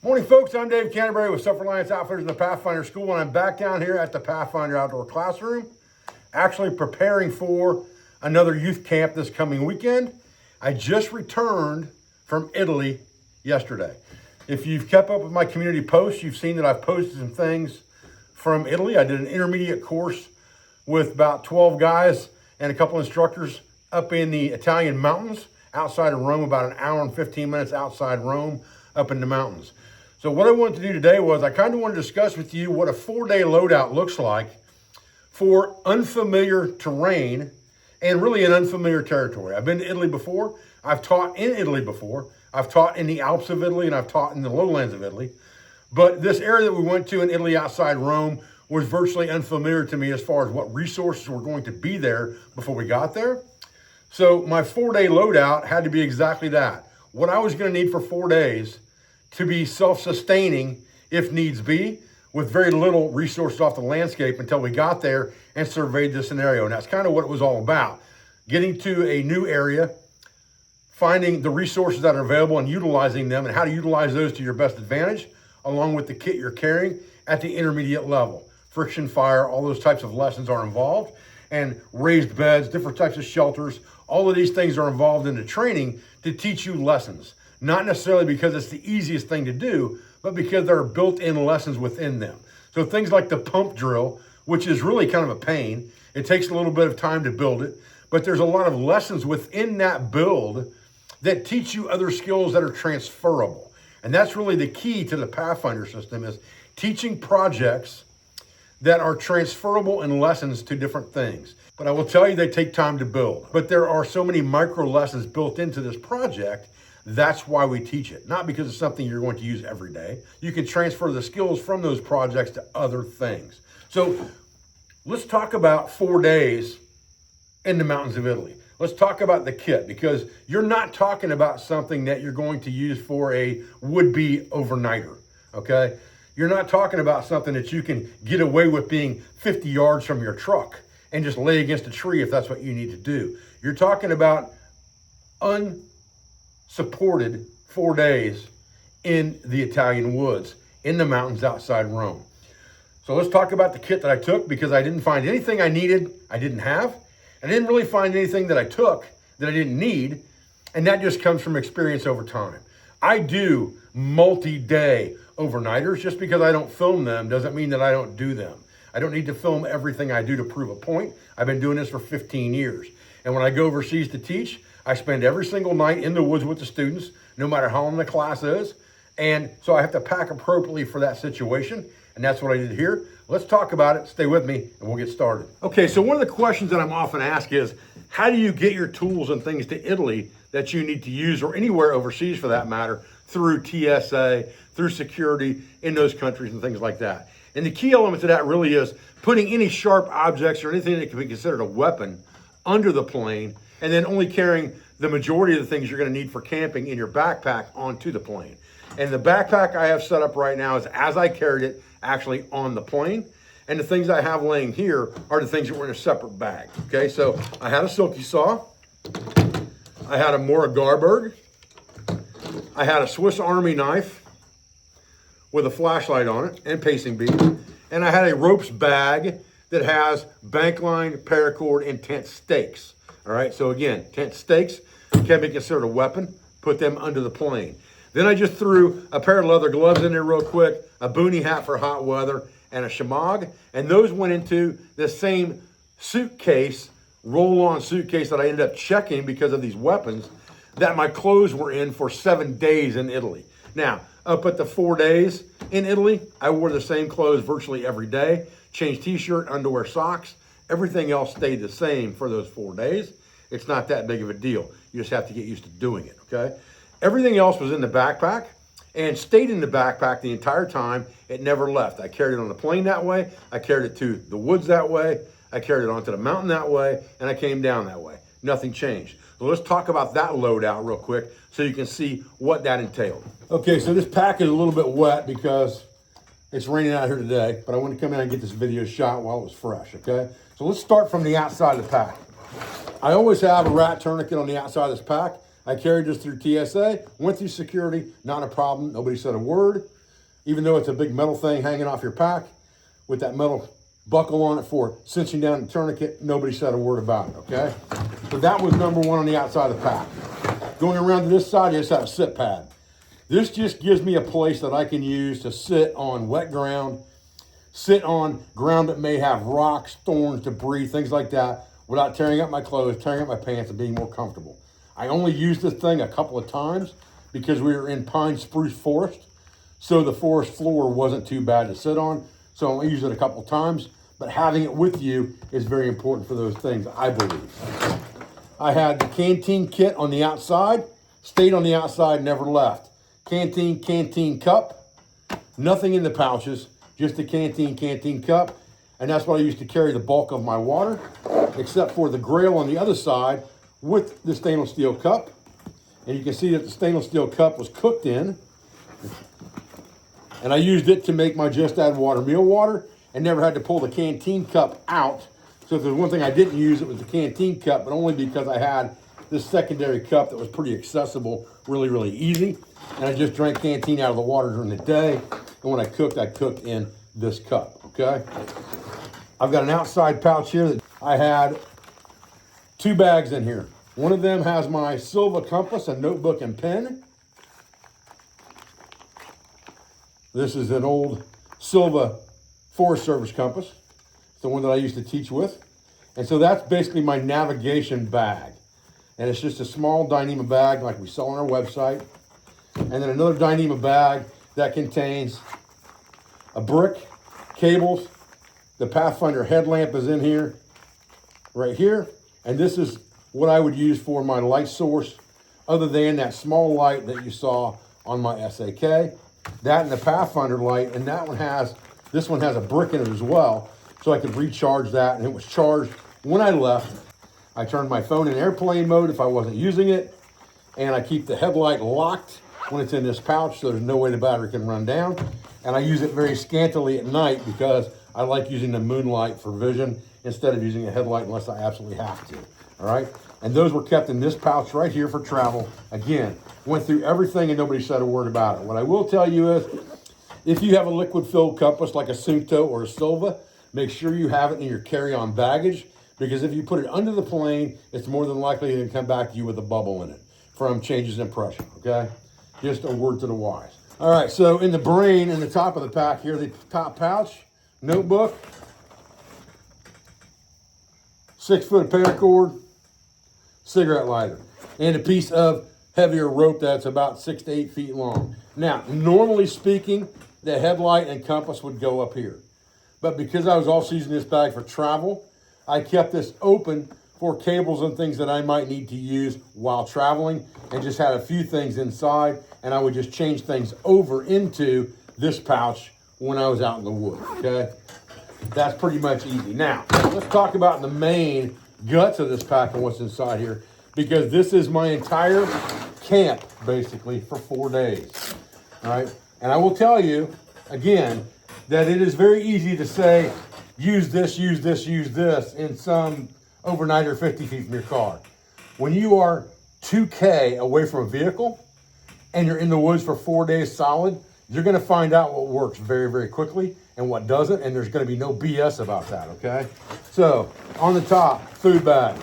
Morning, folks. I'm Dave Canterbury with Self-Reliance Outfitters in the Pathfinder School, and I'm back down here at the Pathfinder Outdoor Classroom, actually preparing for another youth camp this coming weekend. I just returned from Italy yesterday. If you've kept up with my community posts, you've seen that I've posted some things from Italy. I did an intermediate course with about 12 guys and a couple instructors up in the Italian mountains outside of Rome, about an hour and 15 minutes outside Rome, up in the mountains. So what I wanted to do today was I kind of want to discuss with you what a 4-day loadout looks like for unfamiliar terrain and really an unfamiliar territory. I've been to Italy before. I've taught in Italy before. I've taught in the Alps of Italy and I've taught in the lowlands of Italy. But this area that we went to in Italy outside Rome was virtually unfamiliar to me as far as what resources were going to be there before we got there. So my 4-day loadout had to be exactly that. What I was going to need for 4 days to be self-sustaining if needs be, with very little resources off the landscape until we got there and surveyed the scenario. And that's kind of what it was all about. Getting to a new area, finding the resources that are available and utilizing them and how to utilize those to your best advantage, along with the kit you're carrying at the intermediate level. Friction fire, all those types of lessons are involved, and raised beds, different types of shelters. All of these things are involved in the training to teach you lessons. Not necessarily because it's the easiest thing to do, but because there are built-in lessons within them. So things like the pump drill, which is really kind of a pain. It takes a little bit of time to build it, but there's a lot of lessons within that build that teach you other skills that are transferable. And that's really the key to the Pathfinder system, is teaching projects that are transferable in lessons to different things. But I will tell you, they take time to build. But there are so many micro lessons built into this project. That's why we teach it, not because it's something you're going to use every day. You can transfer the skills from those projects to other things. So let's talk about 4 days in the mountains of Italy. Let's talk about the kit, because you're not talking about something that you're going to use for a would-be overnighter, okay? You're not talking about something that you can get away with being 50 yards from your truck and just lay against a tree if that's what you need to do. You're talking about unsupported 4 days in the Italian woods, in the mountains outside Rome. So let's talk about the kit that I took, because I didn't find anything I needed I didn't have. I didn't really find anything that I took that I didn't need, and that just comes from experience over time. I do multi-day overnighters. Just because I don't film them doesn't mean that I don't do them. I don't need to film everything I do to prove a point. I've been doing this for 15 years. And when I go overseas to teach, I spend every single night in the woods with the students, no matter how long the class is. And so I have to pack appropriately for that situation. And that's what I did here. Let's talk about it. Stay with me and we'll get started. Okay, so one of the questions that I'm often asked is, how do you get your tools and things to Italy that you need to use, or anywhere overseas for that matter, through TSA, through security in those countries and things like that? And the key element to that really is putting any sharp objects or anything that can be considered a weapon under the plane, and then only carrying the majority of the things you're going to need for camping in your backpack onto the plane. And the backpack I have set up right now is as I carried it actually on the plane. And the things I have laying here are the things that were in a separate bag. Okay, so I had a silky saw. I had a Mora Garberg. I had a Swiss Army knife with a flashlight on it and pacing bead. And I had a ropes bag that has bank line, paracord, and tent stakes. All right, so again, tent stakes can be considered a weapon. Put them under the plane. Then I just threw a pair of leather gloves in there real quick, a boonie hat for hot weather, and a shamag. And those went into the same suitcase, roll-on suitcase that I ended up checking because of these weapons that my clothes were in for 7 days in Italy. Now, up at the 4 days in Italy, I wore the same clothes virtually every day. Changed t-shirt, underwear, socks. Everything else stayed the same for those 4 days. It's not that big of a deal. You just have to get used to doing it, okay? Everything else was in the backpack and stayed in the backpack the entire time. It never left. I carried it on the plane that way. I carried it to the woods that way. I carried it onto the mountain that way, and I came down that way. Nothing changed. So let's talk about that loadout real quick so you can see what that entailed. Okay, so this pack is a little bit wet because it's raining out here today, but I want to come in and get this video shot while it was fresh, okay? So let's start from the outside of the pack. I always have a rat tourniquet on the outside of this pack. I carried this through TSA, went through security, not a problem. Nobody said a word. Even though it's a big metal thing hanging off your pack with that metal buckle on it for cinching down the tourniquet, nobody said a word about it, okay? So that was number one on the outside of the pack. Going around to this side, I just have a sit pad. This just gives me a place that I can use to sit on wet ground, sit on ground that may have rocks, thorns, debris, things like that, without tearing up my clothes, tearing up my pants, and being more comfortable. I only used this thing a couple of times because we were in pine spruce forest, so the forest floor wasn't too bad to sit on, so I only used it a couple of times, but having it with you is very important for those things, I believe. I had the canteen kit on the outside, stayed on the outside, never left. Canteen cup, nothing in the pouches, just the canteen cup, and that's what I used to carry the bulk of my water, except for the grail on the other side with the stainless steel cup. And you can see that the stainless steel cup was cooked in, and I used it to make my Just Add Water meal water and never had to pull the canteen cup out. So if there's one thing I didn't use, it was the canteen cup, but only because I had this secondary cup that was pretty accessible, really easy. And I just drank canteen out of the water during the day. And when I cooked in this cup, okay? I've got an outside pouch here that I had 2 bags in here. One of them has my Silva compass, a notebook and pen. This is an old Silva Forest Service compass. It's the one that I used to teach with. And so that's basically my navigation bag. And it's just a small Dyneema bag like we sell on our website. And then another Dyneema bag that contains a brick, cables, the Pathfinder headlamp is in here, right here. And this is what I would use for my light source, other than that small light that you saw on my SAK. That and the Pathfinder light, and this one has a brick in it as well, so I could recharge that, and it was charged when I left. I turned my phone in airplane mode if I wasn't using it, and I keep the headlight locked when it's in this pouch, so there's no way the battery can run down. And I use it very scantily at night because I like using the moonlight for vision instead of using a headlight unless I absolutely have to, all right? And those were kept in this pouch right here for travel. Again, went through everything and nobody said a word about it. What I will tell you is, if you have a liquid-filled compass like a Sunto or a Silva, make sure you have it in your carry-on baggage, because if you put it under the plane, it's more than likely to come back to you with a bubble in it from changes in pressure, okay? Just a word to the wise. All right, so in the brain, in the top of the pack here, the top pouch, notebook, 6-foot of paracord, cigarette lighter, and a piece of heavier rope that's about 6 to 8 feet long. Now, normally speaking, the headlight and compass would go up here. But because I was also using this bag for travel, I kept this open for cables and things that I might need to use while traveling, and just had a few things inside, and I would just change things over into this pouch when I was out in the woods, okay? That's pretty much easy. Now, let's talk about the main guts of this pack and what's inside here, because this is my entire camp, basically, for 4 days, all right? And I will tell you, again, that it is very easy to say, use this in some overnighter 50 feet from your car. When you are 2K away from a vehicle and you're in the woods for 4 days solid, you're gonna find out what works very quickly and what doesn't, and there's gonna be no BS about that, okay? So, on the top, food bag.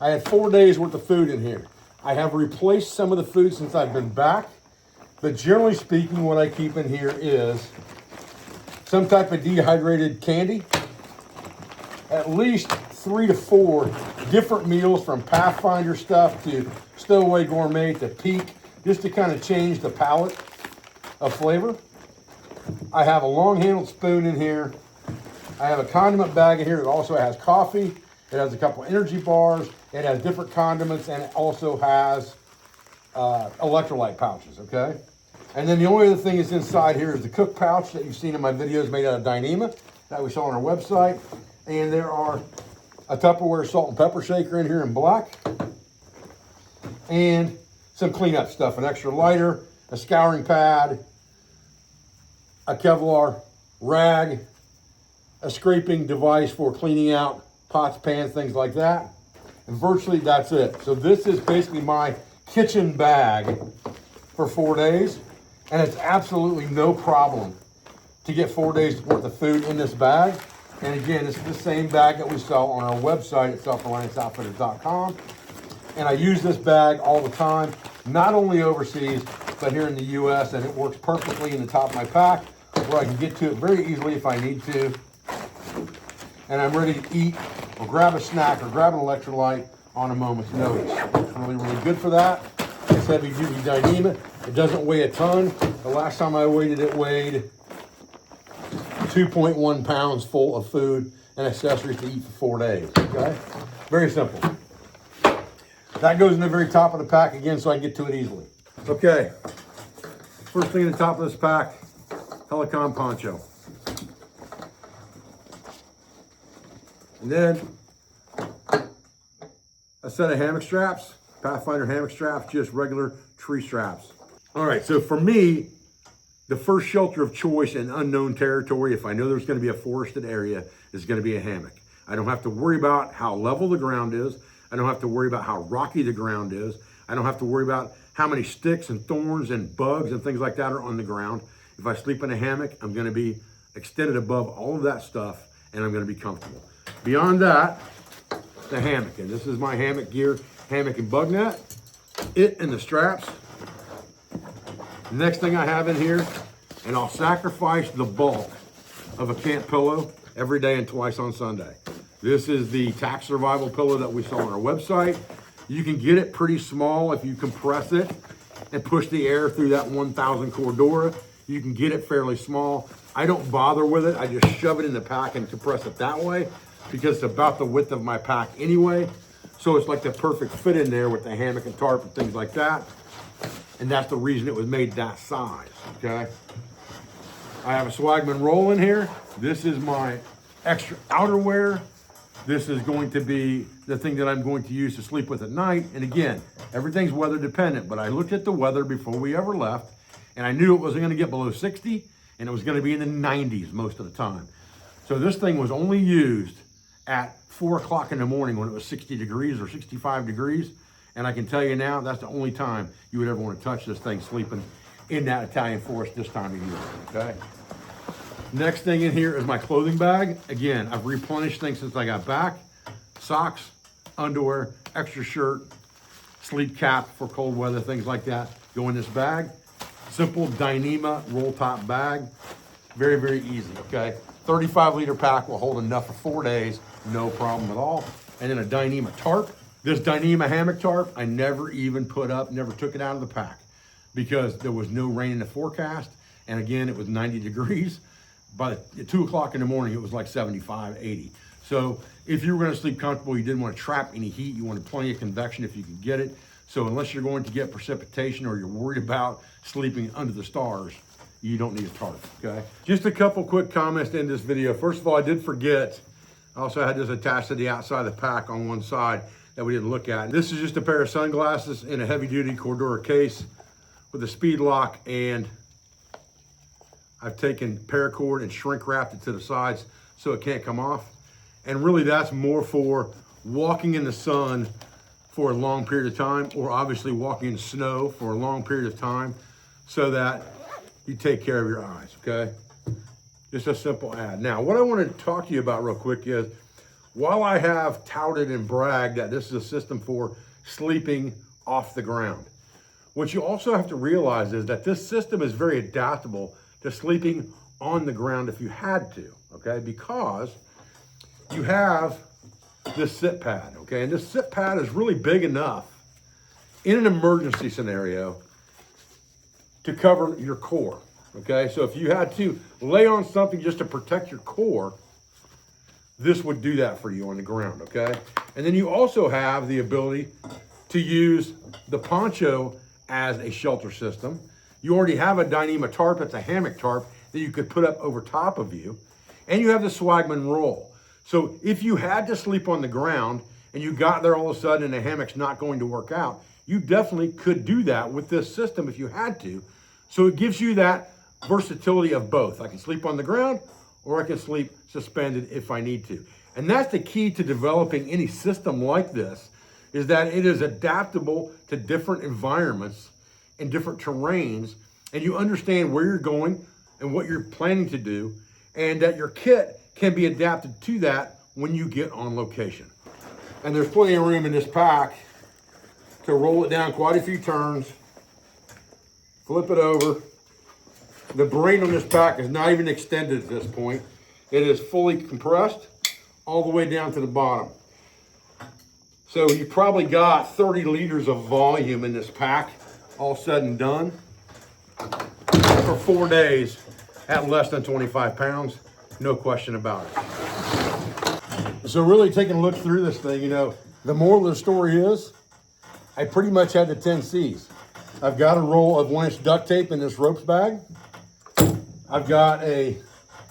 I had 4 days worth of food in here. I have replaced some of the food since I've been back, but generally speaking, what I keep in here is some type of dehydrated candy, at least 3 to 4 different meals, from Pathfinder stuff to Stowaway Gourmet to Peak, just to kind of change the palette of flavor. I have a long-handled spoon in here. I have a condiment bag in here that also has coffee. It has a couple energy bars. It has different condiments, and it also has electrolyte pouches, okay? And then the only other thing that's inside here is the cook pouch that you've seen in my videos made out of Dyneema that we saw on our website. And there are a Tupperware salt and pepper shaker in here in black. And some cleanup stuff, an extra lighter, a scouring pad, a Kevlar rag, a scraping device for cleaning out pots, pans, things like that. And virtually that's it. So this is basically my kitchen bag for 4 days, and it's absolutely no problem to get 4 days worth of food in this bag. And again, this is the same bag that we sell on our website at selfrelianceoutfitters.com. And I use this bag all the time, not only overseas, but here in the US, and it works perfectly in the top of my pack where I can get to it very easily if I need to. And I'm ready to eat or grab a snack or grab an electrolyte on a moment's notice. It's really, really good for that. It's heavy duty Dyneema. It doesn't weigh a ton. The last time I weighed it weighed 2.1 pounds full of food and accessories to eat for 4 days, okay? Very simple. That goes in the very top of the pack again so I can get to it easily. Okay, first thing in the top of this pack, Helicon poncho. And then a set of hammock straps, Pathfinder hammock straps, just regular tree straps. All right, so for me, the first shelter of choice in unknown territory, if I know there's going to be a forested area, is going to be a hammock. I don't have to worry about how level the ground is. I don't have to worry about how rocky the ground is. I don't have to worry about how many sticks and thorns and bugs and things like that are on the ground. If I sleep in a hammock, I'm going to be extended above all of that stuff, and I'm going to be comfortable. Beyond that, the hammock. And this is my hammock gear, hammock and bug net. It and the straps. The next thing I have in here, and I'll sacrifice the bulk of a camp pillow every day and twice on Sunday. This is the tack survival pillow that we sell on our website. You can get it pretty small if you compress it and push the air through that 1000 Cordura. You can get it fairly small. I don't bother with it. I just shove it in the pack and compress it that way because it's about the width of my pack anyway. So it's like the perfect fit in there with the hammock and tarp and things like that. And that's the reason it was made that size, okay? I have a Swagman roll in here. This is my extra outerwear. This is going to be the thing that I'm going to use to sleep with at night. And again, everything's weather dependent, but I looked at the weather before we ever left, and I knew it wasn't gonna get below 60, and it was gonna be in the 90s most of the time. So this thing was only used at 4 o'clock in the morning when it was 60 degrees or 65 degrees. And I can tell you now, that's the only time you would ever want to touch this thing sleeping in that Italian forest this time of year, okay? Next thing in here is my clothing bag. Again, I've replenished things since I got back. Socks, underwear, extra shirt, sleep cap for cold weather, things like that go in this bag. Simple Dyneema roll top bag. Very, very easy, okay? 35-liter pack will hold enough for 4 days, no problem at all. And then a Dyneema tarp. This Dyneema hammock tarp, I never even put up, never took it out of the pack because there was no rain in the forecast. And again, it was 90 degrees. By 2 o'clock in the morning, it was like 75, 80. So if you were gonna sleep comfortable, you didn't want to trap any heat, you wanted plenty of convection if you could get it. So unless you're going to get precipitation or you're worried about sleeping under the stars, you don't need a tarp, okay? Just a couple quick comments to end this video. First of all, I did forget, I also had this attached to the outside of the pack on one side that we didn't look at. This is just a pair of sunglasses in a heavy duty Cordura case with a speed lock, and I've taken paracord and shrink wrapped it to the sides so it can't come off. And really that's more for walking in the sun for a long period of time, or obviously walking in snow for a long period of time so that you take care of your eyes, okay? Just a simple ad. Now, what I want to talk to you about real quick is, while I have touted and bragged that this is a system for sleeping off the ground, what you also have to realize is that this system is very adaptable to sleeping on the ground if you had to, okay? Because you have this sit pad, okay? And this sit pad is really big enough in an emergency scenario to cover your core, okay? So if you had to lay on something just to protect your core, this would do that for you on the ground, okay? And then you also have the ability to use the poncho as a shelter system. You already have a Dyneema tarp, it's a hammock tarp that you could put up over top of you. And you have the Swagman roll. So if you had to sleep on the ground and you got there all of a sudden and the hammock's not going to work out, you definitely could do that with this system if you had to. So it gives you that versatility of both. I can sleep on the ground or I can sleep suspended if I need to. And that's the key to developing any system like this, is that it is adaptable to different environments and different terrains, and you understand where you're going and what you're planning to do, and that your kit can be adapted to that when you get on location. And there's plenty of room in this pack to roll it down quite a few turns, flip it over. The brain on this pack is not even extended at this point. It is fully compressed all the way down to the bottom. So you probably got 30 liters of volume in this pack, all said and done, for 4 days at less than 25 pounds, no question about it. So really taking a look through this thing, you know, the moral of the story is, I pretty much had the 10 C's. I've got a roll of 1-inch duct tape in this ropes bag. I've got a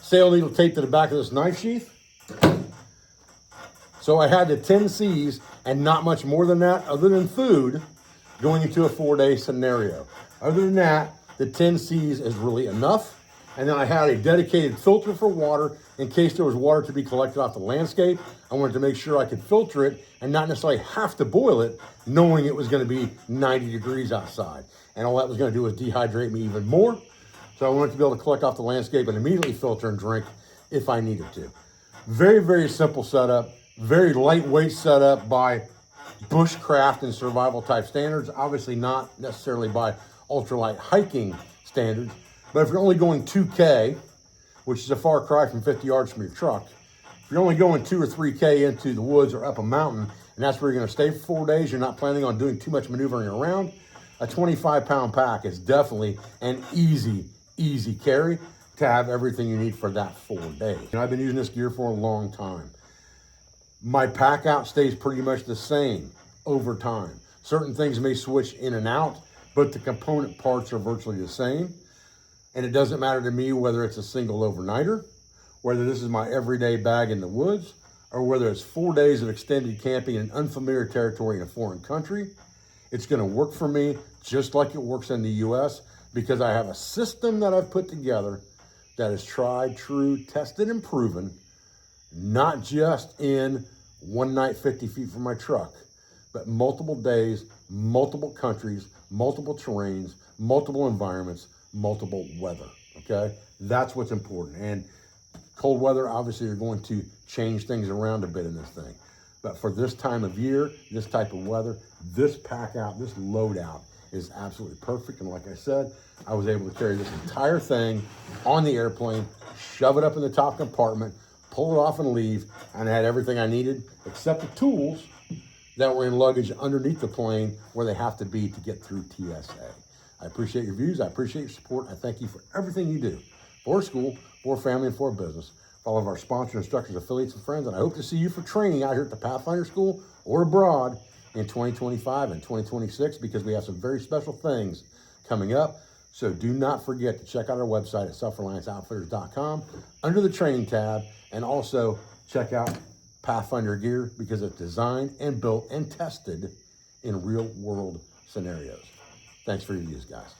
sail needle taped to the back of this knife sheath. So I had the 10 C's and not much more than that, other than food, going into a 4-day scenario. Other than that, the 10 C's is really enough. And then I had a dedicated filter for water in case there was water to be collected off the landscape. I wanted to make sure I could filter it and not necessarily have to boil it, knowing it was going to be 90 degrees outside. And all that was going to do was dehydrate me even more. So I wanted to be able to collect off the landscape and immediately filter and drink if I needed to. Very, very simple setup. Very lightweight setup by bushcraft and survival type standards. Obviously not necessarily by ultralight hiking standards. But if you're only going 2K, which is a far cry from 50 yards from your truck, if you're only going 2 or 3K into the woods or up a mountain, and that's where you're going to stay for 4 days, you're not planning on doing too much maneuvering around, a 25-pound pack is definitely an easy carry to have everything you need for that 4 days. And I've been using this gear for a long time. My pack out stays pretty much the same over time. Certain things may switch in and out, but the component parts are virtually the same. And it doesn't matter to me whether it's a single overnighter, whether this is my everyday bag in the woods, or whether it's 4 days of extended camping in unfamiliar territory in a foreign country. It's gonna work for me just like it works in the US, because I have a system that I've put together that is tried, true, tested, and proven, not just in one night 50 feet from my truck, but multiple days, multiple countries, multiple terrains, multiple environments, multiple weather, okay? That's what's important. And cold weather, obviously, you're going to change things around a bit in this thing. But for this time of year, this type of weather, this pack out, this load out is absolutely perfect. And like I said, I was able to carry this entire thing on the airplane, shove it up in the top compartment, pull it off and leave, and I had everything I needed except the tools that were in luggage underneath the plane where they have to be to get through TSA. I appreciate your views. I appreciate your support. I thank you for everything you do for school, for family, and for business, for all of our sponsors, instructors, affiliates, and friends. And I hope to see you for training out here at the Pathfinder School or abroad in 2025 and 2026, because we have some very special things coming up. So do not forget to check out our website at selfrelianceoutfitters.com under the training tab, and also check out Pathfinder gear because it's designed and built and tested in real world scenarios. Thanks for your views, guys.